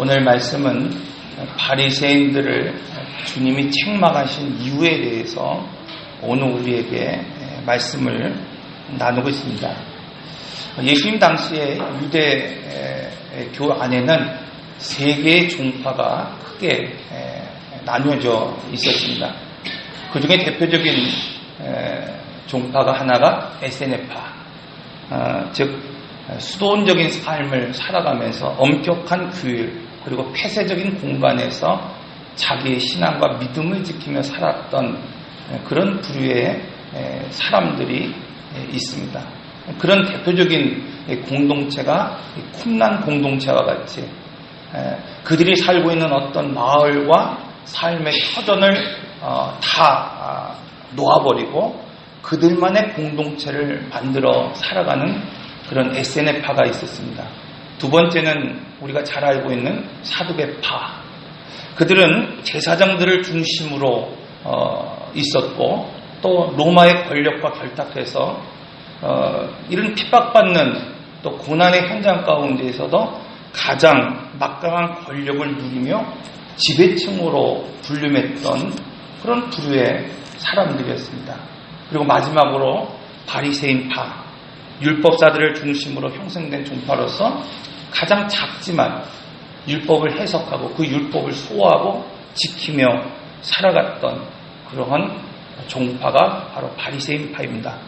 오늘 말씀은 바리새인들을 주님이 책망하신 이유에 대해서 오늘 우리에게 말씀을 나누고 있습니다. 예수님 당시에 유대교 안에는 세 개의 종파가 크게 나뉘어져 있었습니다. 그 중에 대표적인 종파가 하나가 에세네파, 즉 수도원적인 삶을 살아가면서 엄격한 규율 그리고 폐쇄적인 공간에서 자기의 신앙과 믿음을 지키며 살았던 그런 부류의 사람들이 있습니다. 그런 대표적인 공동체가 쿰란 공동체와 같이 그들이 살고 있는 어떤 마을과 삶의 터전을 다 놓아버리고 그들만의 공동체를 만들어 살아가는 그런 에세네파가 있었습니다. 두 번째는 우리가 잘 알고 있는 사두개파. 그들은 제사장들을 중심으로 있었고 또 로마의 권력과 결탁해서 이런 핍박받는 또 고난의 현장 가운데에서도 가장 막강한 권력을 누리며 지배층으로 군림했던 그런 부류의 사람들이었습니다. 그리고 마지막으로 바리새인파, 율법사들을 중심으로 형성된 종파로서 가장 작지만 율법을 해석하고 그 율법을 소화하고 지키며 살아갔던 그러한 종파가 바로 바리새인파입니다.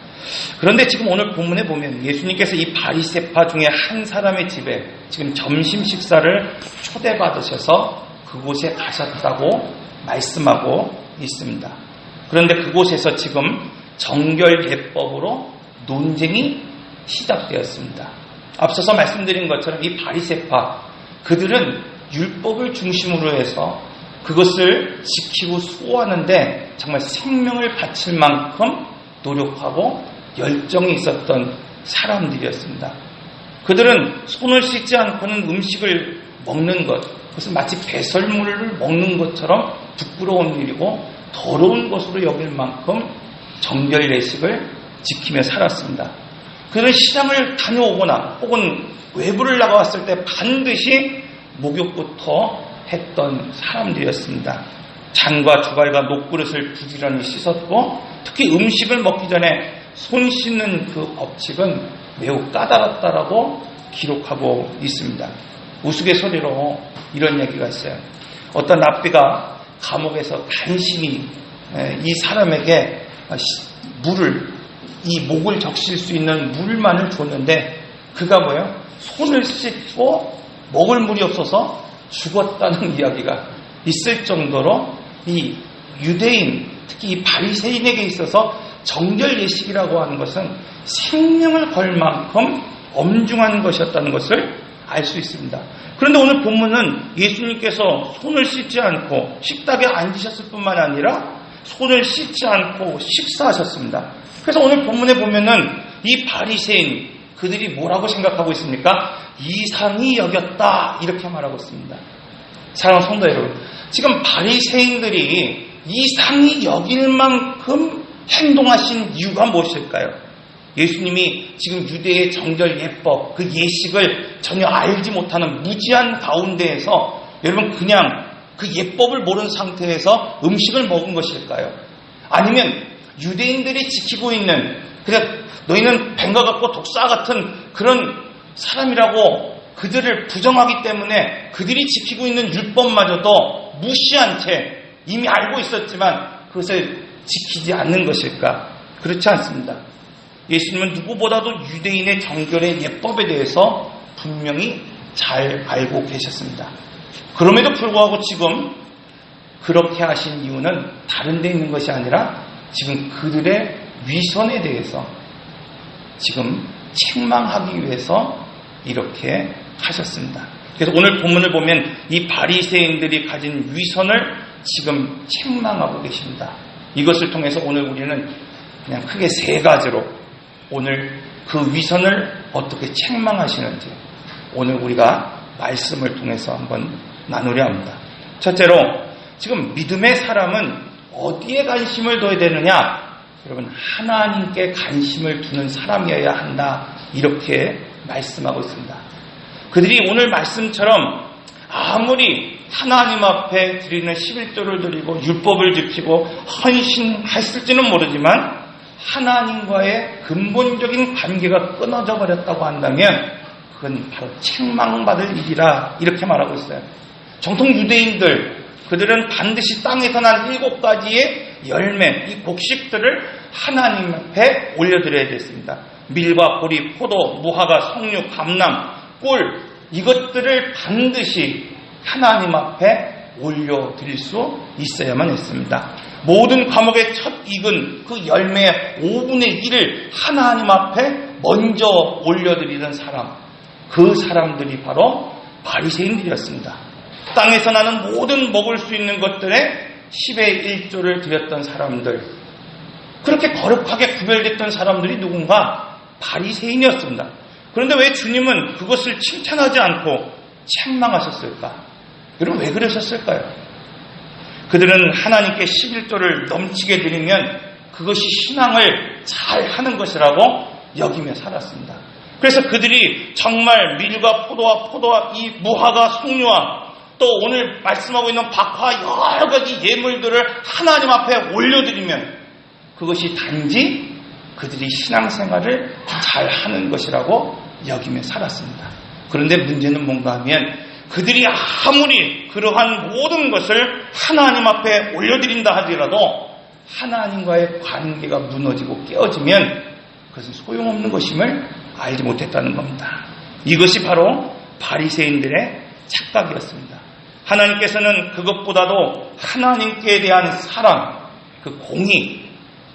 그런데 지금 오늘 본문에 보면 예수님께서 이 바리새파 중에 한 사람의 집에 지금 점심 식사를 초대받으셔서 그곳에 가셨다고 말씀하고 있습니다. 그런데 그곳에서 지금 정결예법으로 논쟁이 시작되었습니다. 앞서서 말씀드린 것처럼 이 바리새파, 그들은 율법을 중심으로 해서 그것을 지키고 수호하는데 정말 생명을 바칠 만큼 노력하고 열정이 있었던 사람들이었습니다. 그들은 손을 씻지 않고는 음식을 먹는 것, 그것은 마치 배설물을 먹는 것처럼 부끄러운 일이고 더러운 것으로 여길 만큼 정결예식을 지키며 살았습니다. 그들은 시장을 다녀오거나 혹은 외부를 나가왔을 때 반드시 목욕부터 했던 사람들이었습니다. 잔과 주갈과 녹그릇을 부지런히 씻었고 특히 음식을 먹기 전에 손 씻는 그 법칙은 매우 까다롭다라고 기록하고 있습니다. 우스갯소리로 이런 얘기가 있어요. 어떤 랍비가 감옥에서 간신히 이 사람에게 물을, 이 목을 적실 수 있는 물만을 줬는데 그가 뭐예요? 손을 씻고 먹을 물이 없어서 죽었다는 이야기가 있을 정도로 이 유대인, 특히 이 바리새인에게 있어서 정결예식이라고 하는 것은 생명을 걸 만큼 엄중한 것이었다는 것을 알 수 있습니다. 그런데 오늘 본문은 예수님께서 손을 씻지 않고 식탁에 앉으셨을 뿐만 아니라 손을 씻지 않고 식사하셨습니다. 그래서 오늘 본문에 보면은 이 바리새인, 그들이 뭐라고 생각하고 있습니까? 이상히 여겼다, 이렇게 말하고 있습니다. 사랑하는 성도 여러분, 지금 바리새인들이 이상히 여길 만큼 행동하신 이유가 무엇일까요? 예수님이 지금 유대의 정결예법, 그 예식을 전혀 알지 못하는 무지한 가운데에서 여러분 그냥 그 예법을 모르는 상태에서 음식을 먹은 것일까요? 아니면 유대인들이 지키고 있는, 그냥 너희는 뱀과 같고 독사 같은 그런 사람이라고 그들을 부정하기 때문에 그들이 지키고 있는 율법마저도 무시한 채 이미 알고 있었지만 그것을 지키지 않는 것일까? 그렇지 않습니다. 예수님은 누구보다도 유대인의 정결의 예법에 대해서 분명히 잘 알고 계셨습니다. 그럼에도 불구하고 지금 그렇게 하신 이유는 다른 데 있는 것이 아니라 지금 그들의 위선에 대해서 지금 책망하기 위해서 이렇게 하셨습니다. 그래서 오늘 본문을 보면 이 바리새인들이 가진 위선을 지금 책망하고 계십니다. 이것을 통해서 오늘 우리는 그냥 크게 세 가지로 오늘 그 위선을 어떻게 책망하시는지 오늘 우리가 말씀을 통해서 한번 나누려 합니다. 첫째로 지금 믿음의 사람은 어디에 관심을 둬야 되느냐? 여러분, 하나님께 관심을 두는 사람이어야 한다, 이렇게 말씀하고 있습니다. 그들이 오늘 말씀처럼 아무리 하나님 앞에 드리는 11조를 드리고 율법을 지키고 헌신했을지는 모르지만 하나님과의 근본적인 관계가 끊어져 버렸다고 한다면 그건 바로 책망받을 일이라 이렇게 말하고 있어요. 정통 유대인들 그들은 반드시 땅에서 난 7가지의 열매, 이 곡식들을 하나님 앞에 올려드려야 됐습니다. 밀과 보리, 포도, 무화과, 석류, 감람, 꿀 이것들을 반드시 하나님 앞에 올려드릴 수 있어야만 했습니다. 모든 과목의 첫 익은 그 열매의 5분의 1을 하나님 앞에 먼저 올려드리던 사람, 그 사람들이 바로 바리새인들이었습니다. 땅에서 나는 모든 먹을 수 있는 것들의 10의 1조를 드렸던 사람들, 그렇게 거룩하게 구별됐던 사람들이 누군가 바리새인이었습니다. 그런데 왜 주님은 그것을 칭찬하지 않고 책망하셨을까? 여러분 왜 그러셨을까요? 그들은 하나님께 11조를 넘치게 드리면 그것이 신앙을 잘 하는 것이라고 여기며 살았습니다. 그래서 그들이 정말 밀과 포도와 이 무화과 석류와 또 오늘 말씀하고 있는 박화 여러 가지 예물들을 하나님 앞에 올려드리면 그것이 단지 그들이 신앙생활을 잘 하는 것이라고 여기며 살았습니다. 그런데 문제는 뭔가 하면 그들이 아무리 그러한 모든 것을 하나님 앞에 올려드린다 하더라도 하나님과의 관계가 무너지고 깨어지면 그것은 소용없는 것임을 알지 못했다는 겁니다. 이것이 바로 바리새인들의 착각이었습니다. 하나님께서는 그것보다도 하나님께 대한 사랑, 그 공의,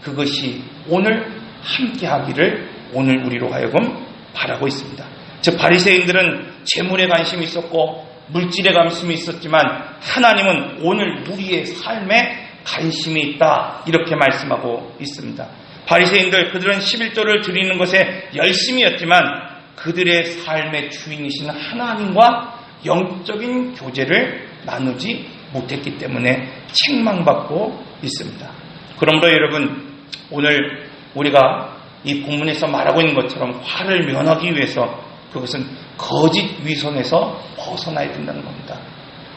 그것이 오늘 함께하기를 오늘 우리로 하여금 바라고 있습니다. 즉 바리새인들은 재물에 관심이 있었고 물질에 관심이 있었지만 하나님은 오늘 우리의 삶에 관심이 있다 이렇게 말씀하고 있습니다. 바리새인들 그들은 11조를 드리는 것에 열심이었지만 그들의 삶의 주인이신 하나님과 영적인 교제를 나누지 못했기 때문에 책망받고 있습니다. 그러므로 여러분 오늘 우리가 이 본문에서 말하고 있는 것처럼 화를 면하기 위해서 그것은 거짓 위선에서 벗어나야 된다는 겁니다.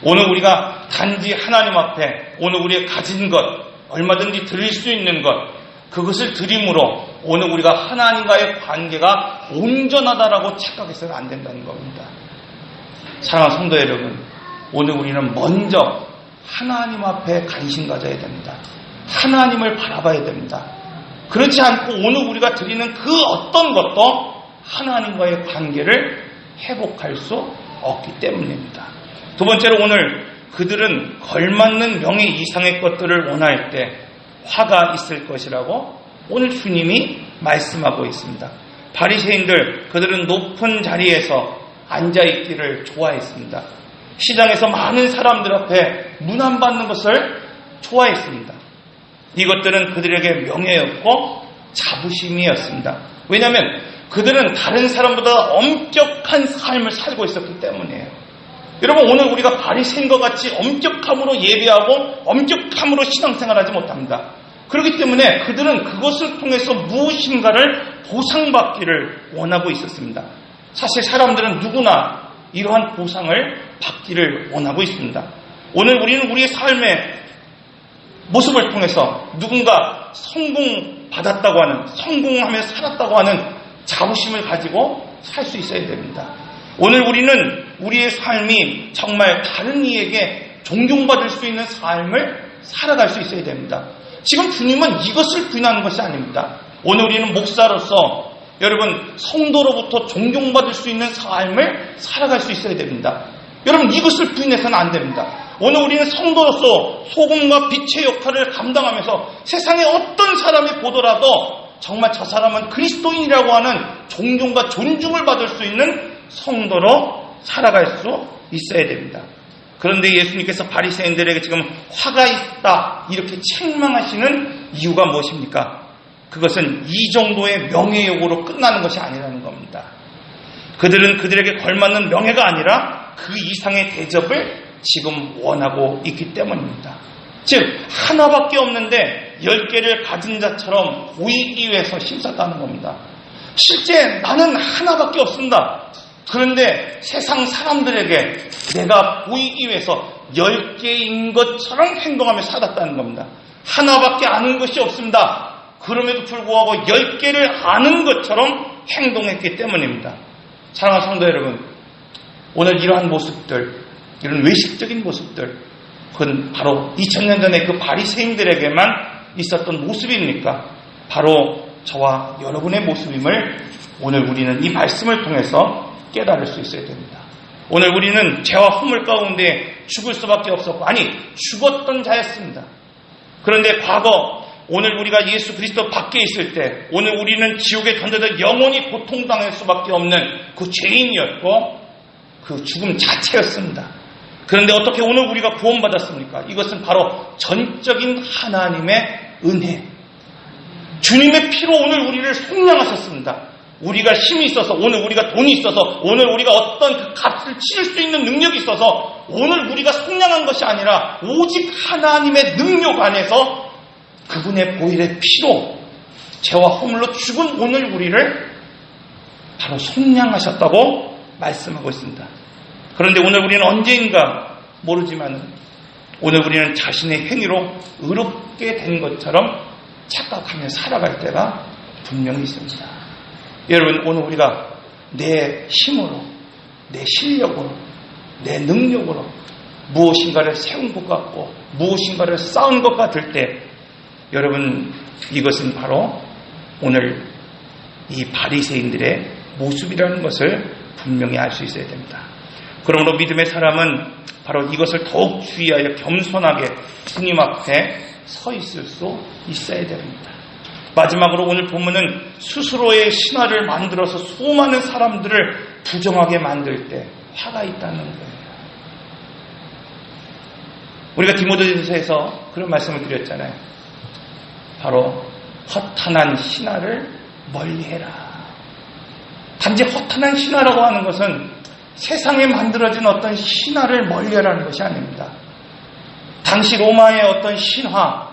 오늘 우리가 단지 하나님 앞에 오늘 우리가 가진 것 얼마든지 드릴 수 있는 것 그것을 드림으로 오늘 우리가 하나님과의 관계가 온전하다라고 착각해서는 안 된다는 겁니다. 사랑하는 성도 여러분, 오늘 우리는 먼저 하나님 앞에 관심 가져야 됩니다. 하나님을 바라봐야 됩니다. 그렇지 않고 오늘 우리가 드리는 그 어떤 것도 하나님과의 관계를 회복할 수 없기 때문입니다. 두 번째로 오늘 그들은 걸맞는 명예 이상의 것들을 원할 때 화가 있을 것이라고 오늘 주님이 말씀하고 있습니다. 바리새인들 그들은 높은 자리에서 앉아있기를 좋아했습니다. 시장에서 많은 사람들 앞에 문안받는 것을 좋아했습니다. 이것들은 그들에게 명예였고 자부심이었습니다. 왜냐하면 그들은 다른 사람보다 엄격한 삶을 살고 있었기 때문이에요. 여러분 오늘 우리가 바리새인과 같이 엄격함으로 예배하고 엄격함으로 신앙생활하지 못합니다. 그렇기 때문에 그들은 그것을 통해서 무엇인가를 보상받기를 원하고 있었습니다. 사실 사람들은 누구나 이러한 보상을 받기를 원하고 있습니다. 오늘 우리는 우리의 삶의 모습을 통해서 누군가 성공받았다고 하는, 성공하며 살았다고 하는 자부심을 가지고 살 수 있어야 됩니다. 오늘 우리는 우리의 삶이 정말 다른 이에게 존경받을 수 있는 삶을 살아갈 수 있어야 됩니다. 지금 주님은 이것을 부인하는 것이 아닙니다. 오늘 우리는 목사로서 여러분 성도로부터 존경받을 수 있는 삶을 살아갈 수 있어야 됩니다. 여러분 이것을 부인해서는 안 됩니다. 오늘 우리는 성도로서 소금과 빛의 역할을 감당하면서 세상에 어떤 사람이 보더라도 정말 저 사람은 그리스도인이라고 하는 존경과 존중을 받을 수 있는 성도로 살아갈 수 있어야 됩니다. 그런데 예수님께서 바리새인들에게 지금 화가 있다 이렇게 책망하시는 이유가 무엇입니까? 그것은 이 정도의 명예욕으로 끝나는 것이 아니라는 겁니다. 그들은 그들에게 걸맞는 명예가 아니라 그 이상의 대접을 지금 원하고 있기 때문입니다. 즉 하나밖에 없는데 10개를 가진 자처럼 보이기 위해서 힘썼다는 겁니다. 실제 나는 하나밖에 없습니다. 그런데 세상 사람들에게 내가 보이기 위해서 10개인 것처럼 행동하며 살았다는 겁니다. 하나밖에 아는 것이 없습니다. 그럼에도 불구하고 10개를 아는 것처럼 행동했기 때문입니다. 사랑하는 성도 여러분, 오늘 이러한 모습들, 이런 외식적인 모습들, 그건 바로 2000년 전에 그 바리새인들에게만 있었던 모습입니까? 바로 저와 여러분의 모습임을 오늘 우리는 이 말씀을 통해서 깨달을 수 있어야 됩니다. 오늘 우리는 죄와 허물 가운데 죽을 수밖에 없었고, 아니 죽었던 자였습니다. 그런데 과거 오늘 우리가 예수 그리스도 밖에 있을 때 오늘 우리는 지옥에 던져져 영원히 고통당할 수밖에 없는 그 죄인이었고 그 죽음 자체였습니다. 그런데 어떻게 오늘 우리가 구원받았습니까? 이것은 바로 전적인 하나님의 은혜, 주님의 피로 오늘 우리를 속량하셨습니다. 우리가 힘이 있어서, 오늘 우리가 돈이 있어서, 오늘 우리가 어떤 그 값을 치를 수 있는 능력이 있어서 오늘 우리가 속량한 것이 아니라 오직 하나님의 능력 안에서 그분의 보혈의 피로 죄와 허물로 죽은 오늘 우리를 바로 속량하셨다고 말씀하고 있습니다. 그런데 오늘 우리는 언제인가 모르지만 오늘 우리는 자신의 행위로 의롭게 된 것처럼 착각하며 살아갈 때가 분명히 있습니다. 여러분, 오늘 우리가 내 힘으로, 내 실력으로, 내 능력으로 무엇인가를 세운 것 같고 무엇인가를 쌓은 것 같을 때 여러분, 이것은 바로 오늘 이 바리새인들의 모습이라는 것을 분명히 알 수 있어야 됩니다. 그러므로 믿음의 사람은 바로 이것을 더욱 주의하여 겸손하게 주님 앞에 서 있을 수 있어야 됩니다. 마지막으로 오늘 본문은 스스로의 신화를 만들어서 수많은 사람들을 부정하게 만들 때 화가 있다는 거예요. 우리가 디모데전서에서 그런 말씀을 드렸잖아요. 바로 허탄한 신화를 멀리해라. 단지 허탄한 신화라고 하는 것은 세상에 만들어진 어떤 신화를 멀리하라는 것이 아닙니다. 당시 로마의 어떤 신화,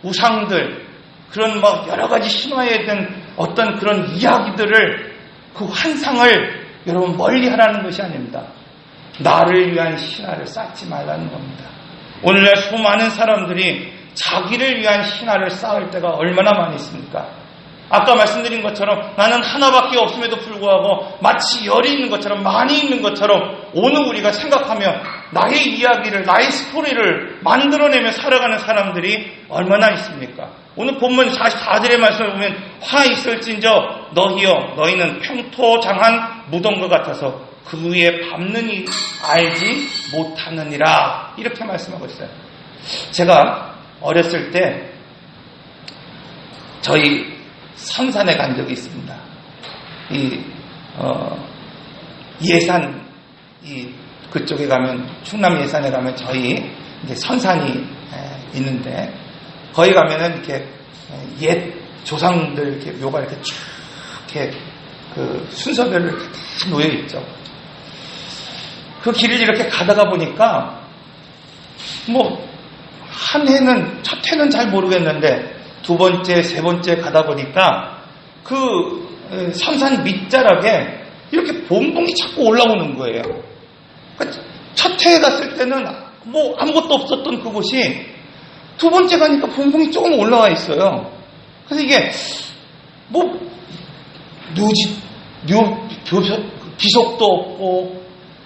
우상들, 그런 여러 가지 신화에 대한 어떤 그런 이야기들을, 그 환상을 여러분 멀리하라는 것이 아닙니다. 나를 위한 신화를 쌓지 말라는 겁니다. 오늘날 수많은 사람들이 자기를 위한 신화를 쌓을 때가 얼마나 많이 있습니까? 아까 말씀드린 것처럼 나는 하나밖에 없음에도 불구하고 마치 열이 있는 것처럼, 많이 있는 것처럼 오늘 우리가 생각하며 나의 이야기를, 나의 스토리를 만들어내며 살아가는 사람들이 얼마나 있습니까? 오늘 본문 44절의 말씀을 보면 화 있을진저 너희여 너희는 평토장한 무덤과 같아서 그 위에 밟느니 알지 못하느니라, 이렇게 말씀하고 있어요. 제가 어렸을 때 저희 선산에 간 적이 있습니다. 예산, 그쪽에 가면, 충남 예산에 가면 저희 이제 선산이 있는데, 거기 가면은 이렇게 옛 조상들 이렇게 묘가 이렇게 쭉 이렇게 그 순서별로 이렇게 다 놓여 있죠. 그 길을 이렇게 가다가 보니까 한 해는, 첫 해는 잘 모르겠는데 두 번째, 세 번째 가다 보니까 그 선산 밑자락에 이렇게 봉봉이 자꾸 올라오는 거예요. 그러니까 첫 해에 갔을 때는 아무것도 없었던 그곳이 두 번째 가니까 봉봉이 조금 올라와 있어요. 그래서 이게 비석도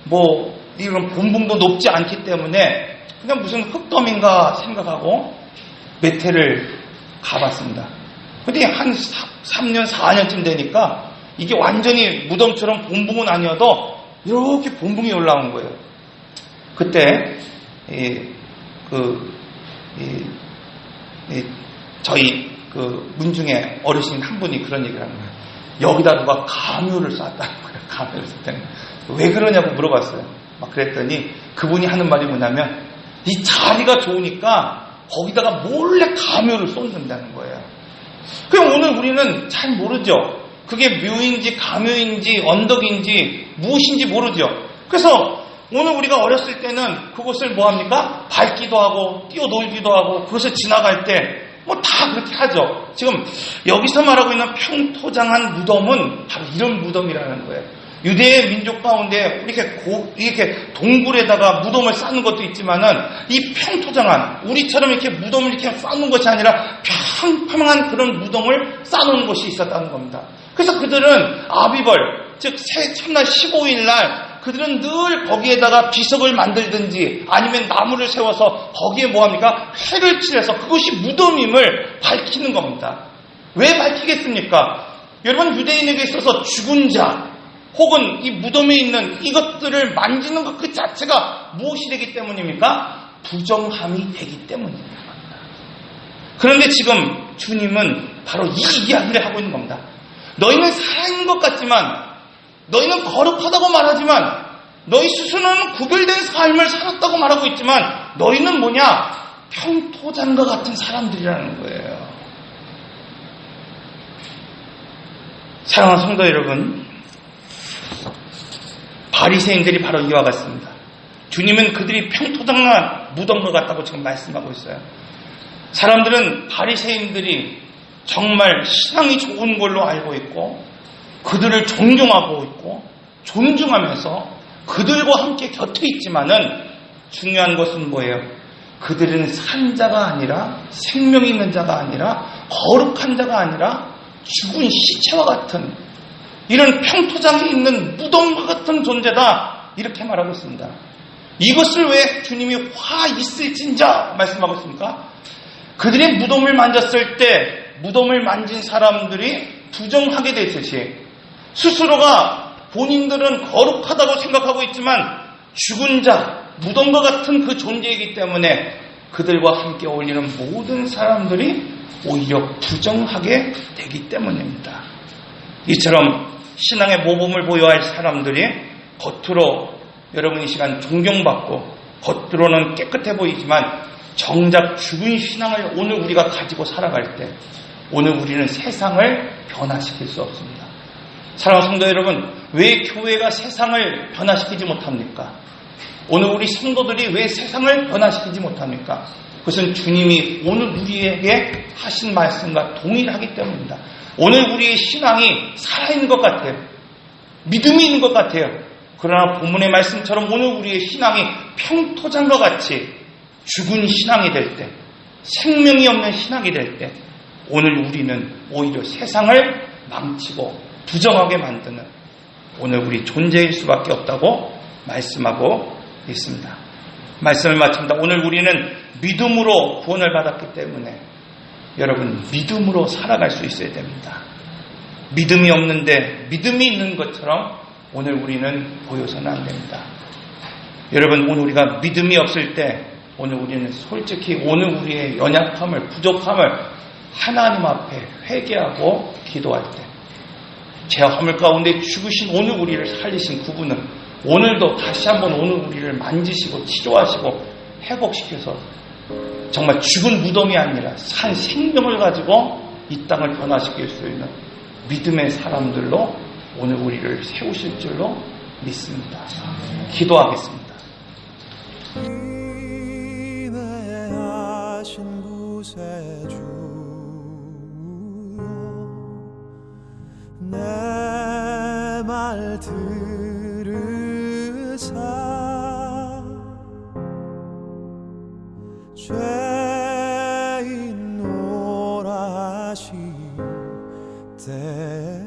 없고 이런 봉봉도 높지 않기 때문에 그냥 무슨 흙더미인가 생각하고 몇 해를 가봤습니다. 근데 한 3년, 4년쯤 되니까 이게 완전히 무덤처럼 봉봉은 아니어도 이렇게 봉봉이 올라온 거예요. 그때 저희 그 문중에 어르신 한 분이 그런 얘기를 하는 거예요. 여기다 누가 가묘를 쌌다는 거예요. 가묘를 쌌다는 거예요. 왜 그러냐고 물어봤어요. 그랬더니 그분이 하는 말이 뭐냐면 이 자리가 좋으니까 거기다가 몰래 가묘를 쏟는다는 거예요. 그럼 오늘 우리는 잘 모르죠. 그게 묘인지 가묘인지 언덕인지 무엇인지 모르죠. 그래서 오늘 우리가 어렸을 때는 그것을 뭐합니까? 밟기도 하고 뛰어놀기도 하고 그것을 지나갈 때 다 그렇게 하죠. 지금 여기서 말하고 있는 평토장한 무덤은 바로 이런 무덤이라는 거예요. 유대의 민족 가운데 이렇게 동굴에다가 무덤을 쌓는 것도 있지만은 이 평토장한 우리처럼 이렇게 무덤을 이렇게 쌓는 것이 아니라 평평한 그런 무덤을 쌓는 곳이 있었다는 겁니다. 그래서 그들은 아비벌, 즉 새 첫날 15일 날 그들은 늘 거기에다가 비석을 만들든지 아니면 나무를 세워서 거기에 뭐합니까? 해를 칠해서 그것이 무덤임을 밝히는 겁니다. 왜 밝히겠습니까? 여러분, 유대인에게 있어서 죽은 자 혹은 이 무덤에 있는 이것들을 만지는 것 그 자체가 무엇이 되기 때문입니까? 부정함이 되기 때문입니다. 그런데 지금 주님은 바로 이 이야기를 하고 있는 겁니다. 너희는 살아있는 것 같지만, 너희는 거룩하다고 말하지만, 너희 스스로는 구별된 삶을 살았다고 말하고 있지만, 너희는 뭐냐? 평토장과 같은 사람들이라는 거예요. 사랑하는 성도 여러분, 바리새인들이 바로 이와 같습니다. 주님은 그들이 평토장과 무덤과 같다고 지금 말씀하고 있어요. 사람들은 바리새인들이 정말 신앙이 좋은 걸로 알고 있고 그들을 존경하고 있고 존중하면서 그들과 함께 곁에 있지만은 중요한 것은 뭐예요? 그들은 산 자가 아니라 생명이 있는 자가 아니라 거룩한 자가 아니라 죽은 시체와 같은 이런 평토장에 있는 무덤과 같은 존재다, 이렇게 말하고 있습니다. 이것을 왜 주님이 화 있을진자 말씀하고 있습니까? 그들이 무덤을 만졌을 때 무덤을 만진 사람들이 부정하게 되듯이 스스로가 본인들은 거룩하다고 생각하고 있지만 죽은 자, 무덤과 같은 그 존재이기 때문에 그들과 함께 어울리는 모든 사람들이 오히려 부정하게 되기 때문입니다. 이처럼 신앙의 모범을 보여야 할 사람들이 겉으로 여러분 이 시간 존경받고 겉으로는 깨끗해 보이지만 정작 죽은 신앙을 오늘 우리가 가지고 살아갈 때 오늘 우리는 세상을 변화시킬 수 없습니다. 사랑하는 성도 여러분, 왜 교회가 세상을 변화시키지 못합니까? 오늘 우리 성도들이 왜 세상을 변화시키지 못합니까? 그것은 주님이 오늘 우리에게 하신 말씀과 동일하기 때문입니다. 오늘 우리의 신앙이 살아있는 것 같아요. 믿음이 있는 것 같아요. 그러나 본문의 말씀처럼 오늘 우리의 신앙이 평토장과 같이 죽은 신앙이 될 때, 생명이 없는 신앙이 될 때 오늘 우리는 오히려 세상을 망치고 부정하게 만드는 오늘 우리 존재일 수밖에 없다고 말씀하고 있습니다. 말씀을 마칩니다. 오늘 우리는 믿음으로 구원을 받았기 때문에 여러분 믿음으로 살아갈 수 있어야 됩니다. 믿음이 없는데 믿음이 있는 것처럼 오늘 우리는 보여서는 안 됩니다. 여러분, 오늘 우리가 믿음이 없을 때 오늘 우리는 솔직히 오늘 우리의 연약함을, 부족함을 하나님 앞에 회개하고 기도할 때 제 허물 가운데 죽으신 오늘 우리를 살리신 그분은 오늘도 다시 한번 오늘 우리를 만지시고 치료하시고 회복시켜서 정말 죽은 무덤이 아니라 산 생명을 가지고 이 땅을 변화시킬 수 있는 믿음의 사람들로 오늘 우리를 세우실 줄로 믿습니다. 기도하겠습니다. 인내하신 구세 주여 내 말 들으사 죄인 노라시 때에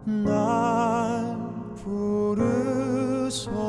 날 부르소